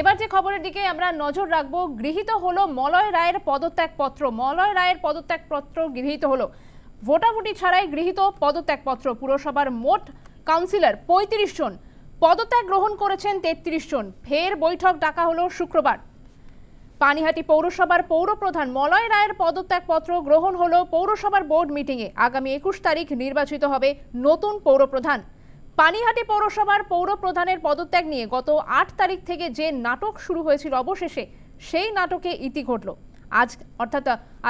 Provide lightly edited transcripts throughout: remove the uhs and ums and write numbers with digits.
এবার যে খবরের দিকে আমরা নজর রাখবো, গৃহীত হলো মলয় রায়ের পদত্যাগপত্র। মলয় রায়ের পদত্যাগপত্র গৃহীত হলো। ভোটাভুটি ছাড়াই গৃহীত পদত্যাগপত্র। পুরসভার মোট কাউন্সিলর ৩৫ জন, পদত্যাগ গ্রহণ করেছেন ৩৩ জন। ফের বৈঠক ডাকা হলো শুক্রবার। পানিহাটি পৌরসভার পৌরপ্রধান মলয় রায়ের পদত্যাগপত্র গ্রহণ হলো পৌরসভার বোর্ড মিটিংয়ে। আগামী ২১ তারিখ নির্বাচিত হবে নতুন পৌরপ্রধান। পানিহাটি পৌরসভার পৌরপ্রধানের পদত্যাগ নিয়ে গত ৮ তারিখ থেকে যে নাটক শুরু হয়েছিল, অবশেষে সেই নাটকে ইতি ঘটল।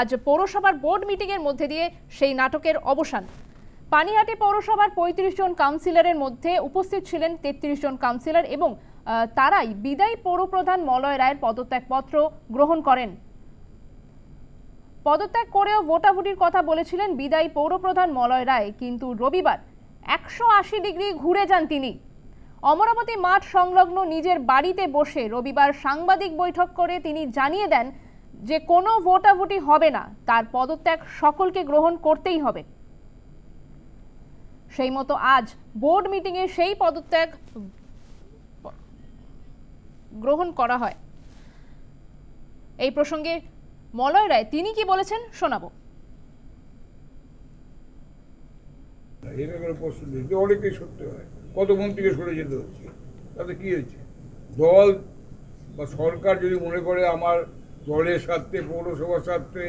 আজ পৌরসভার বোর্ড মিটিংয়ের মধ্যে দিয়ে সেই নাটকের অবসান। পানিহাটি পৌরসভার ৩৫ জন কাউন্সিলরের মধ্যে উপস্থিত ছিলেন ৩৩ জন কাউন্সিলর এবং তারাই বিদায়ী পৌরপ্রধান মলয় রায়ের পদত্যাগপত্র গ্রহণ করেন। পদত্যাগ করেও ভোটাভুটির কথা বলেছিলেন বিদায়ী পৌরপ্রধান মলয় রায়, কিন্তু রবিবার ১৮০ ডিগ্রি ঘুরে যান তিনি। অমরাবতী মাঠ সংলগ্ন নিজের বাড়িতে বসে রবিবার সাংবাদিক বৈঠক করে তিনি জানিয়ে দেন যে কোনো ভোটাভুটি হবে না, তার পদত্যাগ সকলকে গ্রহণ করতেই হবে। সেই মতো আজ বোর্ড মিটিংয়ে সেই পদত্যাগ গ্রহণ করা হয়। এই প্রসঙ্গে মলয় রায় তিনি কি বলেছেন শোনাবো। অনেকেই সত্যি হয়, কত মন্ত্রীকে সরে যেতে হচ্ছে, তাতে কি হয়েছে? দল বা সরকার যদি মনে করে আমার দলের স্বার্থে, পৌরসভার স্বার্থে,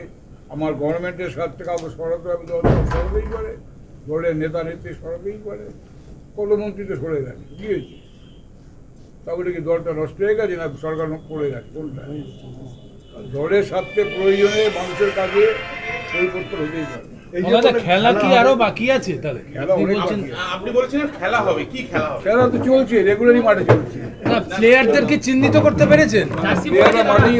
আমার গভর্নমেন্টের স্বার্থে কাউকে সরাতে হবে, দল সরাতেই পারে, দলের নেতা নেত্রী সরাতেই পারে। কত মন্ত্রী তো সরে গেছে, কি হয়েছে? তাহলে কি দলটা নষ্ট হয়ে গেছে না সরকার পড়ে গেছে? কোনটা? দলের স্বার্থে প্রয়োজনে মানুষের কাজে পরিবর্তন হতেই পারে। খেলা কি আরো বাকি আছে? তাহলে আপনি বলছিলেন খেলা হবে, কি খেলা হবে? খেলা তো চলছে, রেগুলারই মাঠে চলছে। প্লেয়ারদেরকে চিহ্নিত করতে পেরেছেন? প্লেয়াররা মাঠেই